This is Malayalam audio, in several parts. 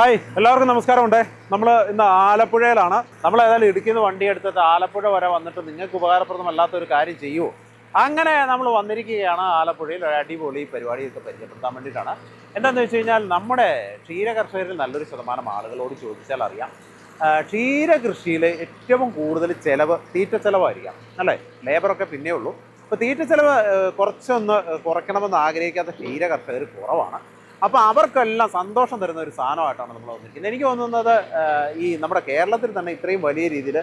ഹായ്, എല്ലാവർക്കും നമസ്കാരമുണ്ട്. നമ്മൾ ഇന്ന് ആലപ്പുഴയിലാണ്. നമ്മൾ ഏതായാലും ഇടുക്കിയിൽ നിന്ന് വണ്ടി എടുത്തിട്ട് ആലപ്പുഴ വരെ വന്നിട്ട് നിങ്ങൾക്ക് ഉപകാരപ്രദമല്ലാത്ത ഒരു കാര്യം ചെയ്യുമോ, അങ്ങനെ നമ്മൾ വന്നിരിക്കുകയാണ് ആലപ്പുഴയിൽ. ഒരു അടിപൊളി പരിപാടിയൊക്കെ പരിചയപ്പെടുത്താൻ വേണ്ടിയിട്ടാണ്. എന്താണെന്ന് വെച്ച് കഴിഞ്ഞാൽ നമ്മുടെ ക്ഷീര കർഷകരിൽ നല്ലൊരു ശതമാനം ആളുകളോട് ചോദിച്ചാൽ അറിയാം, ക്ഷീരകൃഷിയിൽ ഏറ്റവും കൂടുതൽ ചിലവ് തീറ്റ ചിലവായിരിക്കാം അല്ലേ. ലേബറൊക്കെ പിന്നേ ഉള്ളൂ. അപ്പോൾ തീറ്റ ചിലവ് കുറച്ചൊന്ന് കുറയ്ക്കണമെന്ന് ആഗ്രഹിക്കാത്ത ക്ഷീര കർഷകർ കുറവാണ്. അപ്പോൾ അവർക്കെല്ലാം സന്തോഷം തരുന്ന ഒരു സാധനമായിട്ടാണ് നമ്മൾ വന്നിരിക്കുന്നത്. എനിക്ക് തോന്നുന്നത് ഈ നമ്മുടെ കേരളത്തിൽ തന്നെ ഇത്രയും വലിയ രീതിയിൽ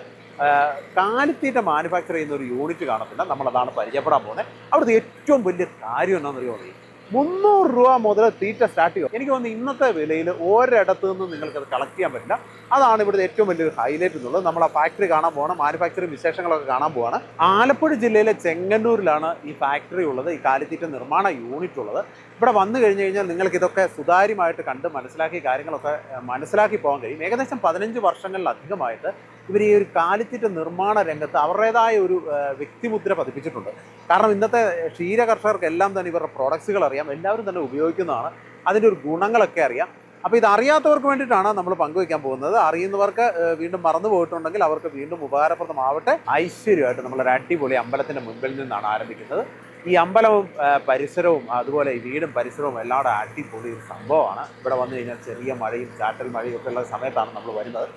കാലിത്തീറ്റ മാനുഫാക്ചർ ചെയ്യുന്ന ഒരു യൂണിറ്റ് കാണത്തില്ല. നമ്മളതാണ് പരിചയപ്പെടാൻ പോകുന്നത്. അവിടുത്തെ ഏറ്റവും വലിയ കാര്യം എന്താണെന്നറിയുമോ, 300 രൂപ മുതൽ തീറ്റ സ്റ്റാർട്ട് ചെയ്യും. എനിക്ക് തോന്നുന്നു ഇന്നത്തെ വിലയിൽ ഒരിടത്തു നിന്നും നിങ്ങൾക്കത് കളക്ട് ചെയ്യാൻ പറ്റില്ല. അതാണ് ഇവിടുത്തെ ഏറ്റവും വലിയൊരു ഹൈലൈറ്റ് എന്നുള്ളത്. നമ്മൾ ആ ഫാക്ടറി കാണാൻ പോകണം, മാനുഫാക്ചറിങ് വിശേഷങ്ങളൊക്കെ കാണാൻ പോവാണ്. ആലപ്പുഴ ജില്ലയിലെ ചെങ്ങന്നൂരിലാണ് ഈ ഫാക്ടറി ഉള്ളത്, ഈ കാലിത്തീറ്റ നിർമ്മാണ യൂണിറ്റ് ഉള്ളത്. ഇവിടെ വന്നു കഴിഞ്ഞ് കഴിഞ്ഞാൽ നിങ്ങൾക്ക് ഇതൊക്കെ സുതാര്യമായിട്ട് കണ്ട് മനസ്സിലാക്കി കാര്യങ്ങളൊക്കെ മനസ്സിലാക്കി പോകാൻ കഴിയും. ഏകദേശം 15 വർഷങ്ങളിലധികമായിട്ട് ഇവർ ഈ ഒരു കാലിത്തീറ്റ നിർമ്മാണ രംഗത്ത് അവരുടേതായ ഒരു വ്യക്തിമുദ്ര പതിപ്പിച്ചിട്ടുണ്ട്. കാരണം ഇന്നത്തെ ക്ഷീര കർഷകർക്കെല്ലാം തന്നെ ഇവരുടെ പ്രോഡക്ട്സുകൾ അറിയാം, എല്ലാവരും തന്നെ ഉപയോഗിക്കുന്നതാണ്, അതിൻ്റെ ഒരു ഗുണങ്ങളൊക്കെ അറിയാം. അപ്പോൾ ഇത് അറിയാത്തവർക്ക് വേണ്ടിയിട്ടാണ് നമ്മൾ പങ്കുവയ്ക്കാൻ പോകുന്നത്. അറിയുന്നവർക്ക് വീണ്ടും മറന്നു പോയിട്ടുണ്ടെങ്കിൽ അവർക്ക് വീണ്ടും ഉപകാരപ്രദമാവട്ടെ. ഐശ്വര്യമായിട്ട് നമ്മളൊരു അടിപൊളി അമ്പലത്തിൻ്റെ മുൻപിൽ നിന്നാണ് ആരംഭിക്കുന്നത്. ഈ അമ്പലവും പരിസരവും അതുപോലെ ഈ വീടും പരിസരവും എല്ലാം കൂടെ അടിപൊളി ഒരു സംഭവമാണ്. ഇവിടെ വന്നു കഴിഞ്ഞാൽ ചെറിയ മഴയും ചാറ്റൽ മഴയും ഒക്കെ ഉള്ള സമയത്താണ് നമ്മൾ വരുന്നത്.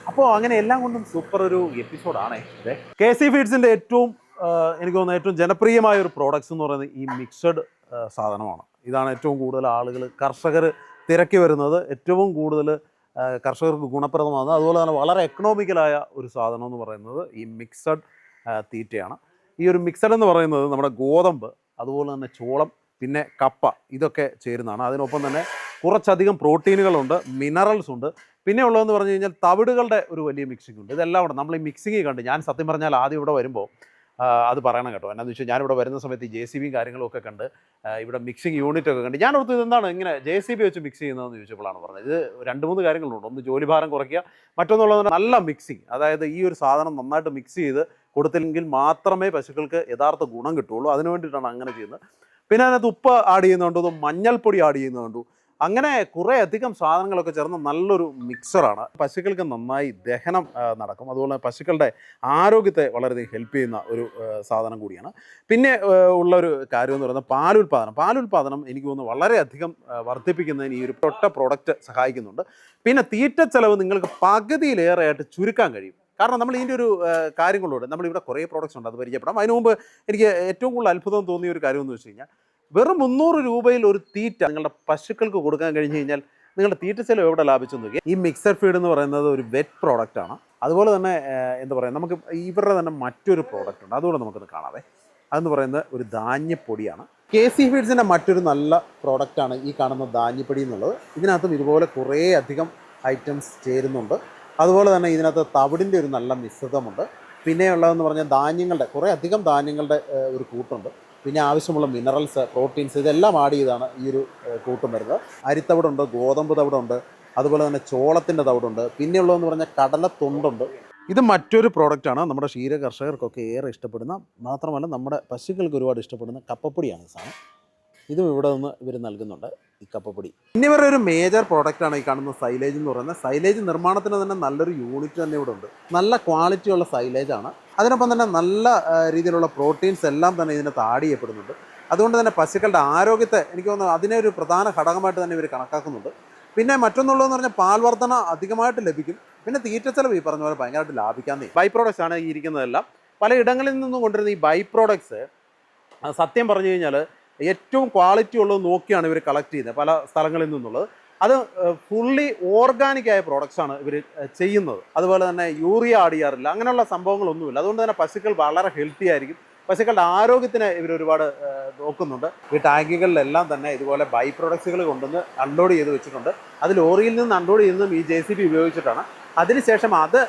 അപ്പോൾ അങ്ങനെ എല്ലാം കൊണ്ടും സൂപ്പർ ഒരു എപ്പിസോഡാണ് ഇത്. KC ഫീഡ്സിൻ്റെ ഏറ്റവും എനിക്ക് തോന്നുന്നത് ഏറ്റവും ജനപ്രിയമായ ഒരു പ്രോഡക്റ്റ്സ് എന്ന് പറയുന്നത് ഈ മിക്സഡ് സാധനമാണ്. ഇതാണ് ഏറ്റവും കൂടുതൽ ആളുകൾ കർഷകർ തിരക്കി വരുന്നത്, ഏറ്റവും കൂടുതൽ കർഷകർക്ക് ഗുണപ്രദമാകുന്നത്, അതുപോലെ തന്നെ വളരെ എക്കണോമിക്കലായ ഒരു സാധനം എന്ന് പറയുന്നത് ഈ മിക്സഡ് തീറ്റയാണ്. ഈ ഒരു മിക്സഡ് എന്ന് പറയുന്നത് നമ്മുടെ ഗോതമ്പ്, അതുപോലെ തന്നെ ചോളം, പിന്നെ കപ്പ, ഇതൊക്കെ ചേരുന്നതാണ്. അതിനൊപ്പം തന്നെ കുറച്ചധികം പ്രോട്ടീനുകളുണ്ട്, മിനറൽസ് ഉണ്ട്. പിന്നെ ഉള്ളതെന്ന് പറഞ്ഞു കഴിഞ്ഞാൽ തവിടുകളുടെ ഒരു വലിയ മിക്സിംഗ് ഉണ്ട്. ഇതെല്ലാം ഉണ്ട്. നമ്മൾ ഈ മിക്സിങ് കണ്ട് ഞാൻ സത്യം പറഞ്ഞാൽ ആദ്യം ഇവിടെ വരുമ്പോൾ അത് പറയണം കേട്ടോ. എന്നാന്ന് വെച്ചാൽ ഞാനിവിടെ വരുന്ന സമയത്ത് ഈ JCB കാര്യങ്ങളൊക്കെ കണ്ട് ഇവിടെ മിക്സിങ് യൂണിറ്റ് ഒക്കെ കണ്ട് ഞാൻ ഓർത്ത് ഇതെന്താണ് ഇങ്ങനെ JCB വെച്ച് മിക്സ് ചെയ്യുന്നതെന്ന് ചോദിച്ചപ്പോഴാണ് പറഞ്ഞത്. ഇത് 2-3 കാര്യങ്ങളുണ്ട്. ഒന്ന് ജോലിഭാരം കുറയ്ക്കുക, മറ്റൊന്നുള്ളത് നല്ല മിക്സിങ്. അതായത് ഈ ഒരു സാധനം നന്നായിട്ട് മിക്സ് ചെയ്ത് കൊടുത്തില്ലെങ്കിൽ മാത്രമേ പശുക്കൾക്ക് യഥാർത്ഥ ഗുണം കിട്ടുള്ളൂ. അതിനു വേണ്ടിയിട്ടാണ് അങ്ങനെ ചെയ്യുന്നത്. പിന്നെ അതിനകത്ത് ഉപ്പ് ആഡ് ചെയ്യുന്നുണ്ട്, മഞ്ഞൾപ്പൊടി ആഡ് ചെയ്യുന്നുണ്ട്. അങ്ങനെ കുറേ അധികം സാധനങ്ങളൊക്കെ ചേർന്ന് നല്ലൊരു മിക്സറാണ്. പശുക്കൾക്ക് നന്നായി ദഹനം നടക്കും, അതുപോലെ പശുക്കളുടെ ആരോഗ്യത്തെ വളരെയധികം ഹെൽപ്പ് ചെയ്യുന്ന ഒരു സാധനം കൂടിയാണ്. പിന്നെ ഉള്ളൊരു കാര്യം എന്ന് പറയുന്നത് പാലുൽപാദനം എനിക്ക് തോന്നുന്നു വളരെയധികം വർദ്ധിപ്പിക്കുന്നതിന് ഈ ഒരു ഒറ്റ പ്രോഡക്റ്റ് സഹായിക്കുന്നുണ്ട്. പിന്നെ തീറ്റ ചെലവ് നിങ്ങൾക്ക് പകുതിയിലേറെയായിട്ട് ചുരുക്കാൻ കഴിയും. കാരണം നമ്മൾ ഇതിൻ്റെ ഒരു കാര്യങ്ങളോട് നമ്മളിവിടെ കുറേ പ്രോഡക്റ്റ്സ് ഉണ്ട്, അത് പരിചയപ്പെടാം. അതിനു മുമ്പ് എനിക്ക് ഏറ്റവും കൂടുതൽ അത്ഭുതം തോന്നിയ ഒരു കാര്യം എന്ന് വെച്ച് കഴിഞ്ഞാൽ, വെറും 300 രൂപയിൽ ഒരു തീറ്റ നിങ്ങളുടെ പശുക്കൾക്ക് കൊടുക്കാൻ കഴിഞ്ഞ് കഴിഞ്ഞാൽ നിങ്ങളുടെ തീറ്റ ചെലവ് എവിടെ ലാഭിച്ചെന്ന് നോക്കി. ഈ മിക്സഡ് ഫീഡ് എന്ന് പറയുന്നത് ഒരു വെറ്റ് പ്രോഡക്റ്റാണ്. അതുപോലെ തന്നെ എന്താ പറയുക, നമുക്ക് ഇവരുടെ തന്നെ മറ്റൊരു പ്രോഡക്റ്റ് ഉണ്ട്, അതുകൂടെ നമുക്കൊന്ന് കാണാവേ. അതെന്ന് പറയുന്നത് ഒരു ധാന്യപ്പൊടിയാണ്. KC ഫീഡ്സിൻ്റെ മറ്റൊരു നല്ല പ്രോഡക്റ്റാണ് ഈ കാണുന്ന ധാന്യപ്പൊടി എന്നുള്ളത്. ഇതിനകത്തും ഇതുപോലെ കുറേ അധികം ഐറ്റംസ് ചേരുന്നുണ്ട്. അതുപോലെ തന്നെ ഇതിനകത്ത് തവിടിൻ്റെ ഒരു നല്ല മിശ്രിതമുണ്ട്. പിന്നെയുള്ളതെന്ന് പറഞ്ഞാൽ ധാന്യങ്ങളുടെ കുറേ അധികം ധാന്യങ്ങളുടെ ഒരു കൂട്ടുണ്ട്. പിന്നെ ആവശ്യമുള്ള മിനറൽസ്, പ്രോട്ടീൻസ്, ഇതെല്ലാം ആഡ് ചെയ്താണ് ഈ ഒരു കൂട്ടം വരുന്നത്. അരിത്തവിടുണ്ട്, ഗോതമ്പ് തവിടുണ്ട്, അതുപോലെ തന്നെ ചോളത്തിൻ്റെ തവിടുണ്ട്. പിന്നെയുള്ളതെന്ന് പറഞ്ഞാൽ കടലത്തൊണ്ടുണ്ട്. ഇത് മറ്റൊരു പ്രോഡക്റ്റാണ് നമ്മുടെ ക്ഷീര കർഷകർക്കൊക്കെ ഏറെ ഇഷ്ടപ്പെടുന്ന, മാത്രമല്ല നമ്മുടെ പശുക്കൾക്ക് ഒരുപാട് ഇഷ്ടപ്പെടുന്ന കപ്പപ്പൊടിയാണ് ഈ സാധനം. ഇതും ഇവിടെ നിന്ന് ഇവർ നൽകുന്നുണ്ട്, ഈ കപ്പപ്പൊടി. പിന്നെ ഇവരുടെ ഒരു മേജർ പ്രോഡക്റ്റാണ് ഈ കാണുന്ന സൈലേജ് എന്ന് പറയുന്നത്. സൈലേജ് നിർമ്മാണത്തിന് തന്നെ നല്ലൊരു യൂണിറ്റ് തന്നെ ഇവിടെ ഉണ്ട്. നല്ല ക്വാളിറ്റിയുള്ള സൈലേജാണ്. അതിനൊപ്പം തന്നെ നല്ല രീതിയിലുള്ള പ്രോട്ടീൻസ് എല്ലാം തന്നെ ഇതിനകത്ത് ആഡ് ചെയ്യപ്പെടുന്നുണ്ട്. അതുകൊണ്ട് തന്നെ പശുക്കളുടെ ആരോഗ്യത്തെ എനിക്ക് തോന്നുന്നു അതിനെ ഒരു പ്രധാന ഘടകമായിട്ട് തന്നെ ഇവർ കണക്കാക്കുന്നുണ്ട്. പിന്നെ മറ്റൊന്നുള്ളതെന്ന് പറഞ്ഞാൽ പാൽ വർധന അധികമായിട്ട് ലഭിക്കും. പിന്നെ തീറ്റ ചെലവ് ഈ പറഞ്ഞ പോലെ ഭയങ്കരമായിട്ട് ലാഭിക്കാവുന്നേ. ബൈ പ്രോഡക്ട്സ് ആണ് ഈ ഇരിക്കുന്നതെല്ലാം. പല ഇടങ്ങളിൽ നിന്നും കൊണ്ടുവരുന്ന ഈ ബൈ പ്രോഡക്ട്സ് സത്യം പറഞ്ഞു കഴിഞ്ഞാൽ ഏറ്റവും ക്വാളിറ്റി ഉള്ളത് നോക്കിയാണ് ഇവർ കളക്ട് ചെയ്യുന്നത് പല സ്ഥലങ്ങളിൽ നിന്നുള്ളത്. അത് ഫുള്ളി ഓർഗാനിക്കായ പ്രോഡക്ട്സാണ് ഇവർ ചെയ്യുന്നത്. അതുപോലെ തന്നെ യൂറിയ ആഡ് ചെയ്യാറില്ല, അങ്ങനെയുള്ള സംഭവങ്ങളൊന്നുമില്ല. അതുകൊണ്ട് തന്നെ പശുക്കൾ വളരെ ഹെൽത്തി ആയിരിക്കും. പശുക്കളുടെ ആരോഗ്യത്തിന് ഇവർ ഒരുപാട് നോക്കുന്നുണ്ട്. ഈ ടാങ്കുകളിലെല്ലാം തന്നെ ഇതുപോലെ ബൈ പ്രോഡക്ട്സുകൾ കൊണ്ടുവന്ന് അൺലോഡ് ചെയ്ത് വെച്ചിട്ടുണ്ട്. അത് ലോറിയിൽ നിന്ന് അൺലോഡ് ചെയ്യുന്നതും ഈ JCB ഉപയോഗിച്ചിട്ടാണ്. അതിനുശേഷം അത്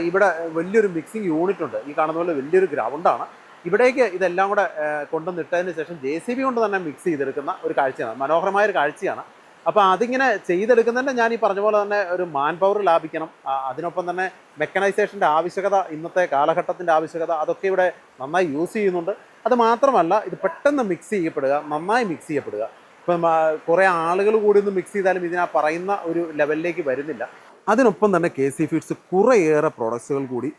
ഇവിടെ വലിയൊരു മിക്സിംഗ് യൂണിറ്റ് ഉണ്ട്. ഈ കാണുന്ന പോലെ വലിയൊരു ഗ്രൗണ്ടാണ്. ഇവിടേക്ക് ഇതെല്ലാം കൂടെ കൊണ്ടുവന്നിട്ടതിന് ശേഷം JCB കൊണ്ട് തന്നെ മിക്സ് ചെയ്തെടുക്കുന്ന ഒരു കാഴ്ചയാണ്, മനോഹരമായൊരു കാഴ്ചയാണ്. അപ്പോൾ അതിങ്ങനെ ചെയ്തെടുക്കുന്നതിൻ്റെ ഞാൻ ഈ പറഞ്ഞ പോലെ തന്നെ ഒരു മാൻ പവർ ലാഭിക്കണം. അതിനൊപ്പം തന്നെ മെക്കനൈസേഷൻ്റെ ആവശ്യകത, ഇന്നത്തെ കാലഘട്ടത്തിൻ്റെ ആവശ്യകത, അതൊക്കെ ഇവിടെ നന്നായി യൂസ് ചെയ്യുന്നുണ്ട്. അത് മാത്രമല്ല ഇത് പെട്ടെന്ന് മിക്സ് ചെയ്യപ്പെടുക, നന്നായി മിക്സ് ചെയ്യപ്പെടുക. ഇപ്പം കുറേ ആളുകൾ കൂടി ഒന്ന് മിക്സ് ചെയ്താലും ഇതിനാ പറയുന്ന ഒരു ലെവലിലേക്ക് വരുന്നില്ല. അതിനൊപ്പം തന്നെ കെ സി ഫീഡ്സ് കുറേയേറെ പ്രോഡക്ട്സുകൾ കൂടി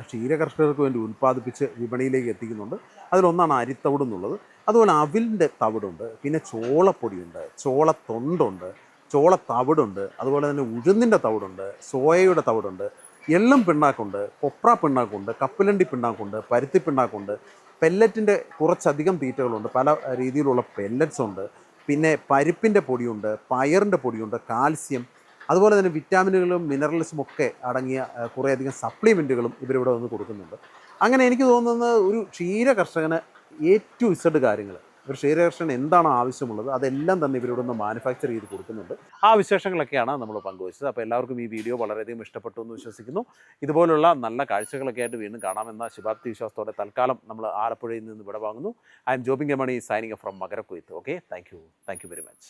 ക്ഷീരകർഷകർക്ക് വേണ്ടി ഉൽപ്പാദിപ്പിച്ച് വിപണിയിലേക്ക് എത്തിക്കുന്നുണ്ട്. അതിലൊന്നാണ് അരിത്തവിട് എന്നുള്ളത്. അതുപോലെ അവിലിൻ്റെ തവിടുണ്ട്, പിന്നെ ചോളപ്പൊടിയുണ്ട്, ചോളത്തൊണ്ടുണ്ട്, ചോളത്തവിടുണ്ട്, അതുപോലെ തന്നെ ഉഴുന്നിൻ്റെ തവിടുണ്ട്, സോയയുടെ തവിടുണ്ട്, എള്ളും പിണ്ണാക്കുണ്ട്, കൊപ്ര പിണ്ണാക്കുണ്ട്, കപ്പലണ്ടി പിണ്ണാക്കുണ്ട്, പരുത്തി പിണ്ണാക്കുണ്ട്, പെല്ലറ്റിൻ്റെ കുറച്ചധികം തീറ്റകളുണ്ട്, പല രീതിയിലുള്ള പെല്ലറ്റ്സ് ഉണ്ട്, പിന്നെ പരിപ്പിൻ്റെ പൊടിയുണ്ട്, പയറിൻ്റെ പൊടിയുണ്ട്, കാൽസ്യം, അതുപോലെ തന്നെ വിറ്റാമിനുകളും മിനറൽസും ഒക്കെ അടങ്ങിയ കുറേയധികം സപ്ലിമെൻറ്റുകളും ഇവരിവിടെ വന്ന് കൊടുക്കുന്നുണ്ട്. അങ്ങനെ എനിക്ക് തോന്നുന്നത് ഒരു ക്ഷീര കർഷകന് എ ടു ഇസഡ് കാര്യങ്ങൾ, ഒരു ക്ഷീര കർഷകന് എന്താണോ ആവശ്യമുള്ളത് അതെല്ലാം തന്നെ ഇവരിവിടെ നിന്ന് മാനുഫാക്ചർ ചെയ്ത് കൊടുക്കുന്നുണ്ട്. ആ വിശേഷങ്ങളൊക്കെയാണ് നമ്മൾ പങ്കുവച്ചത്. അപ്പോൾ എല്ലാവർക്കും ഈ വീഡിയോ വളരെയധികം ഇഷ്ടപ്പെട്ടു എന്ന് വിശ്വസിക്കുന്നു. ഇതുപോലുള്ള നല്ല കാഴ്ചകളൊക്കെ ആയിട്ട് വീണ്ടും കാണാമെന്ന ശുഭാപ്തി വിശ്വാസത്തോടെ തൽക്കാലം നമ്മൾ ആലപ്പുഴയിൽ നിന്ന് വിട വാങ്ങുന്നു. I am Jobin K Mani signing from മകരക്കൊയ്ത്ത്. Okay, thank you very much.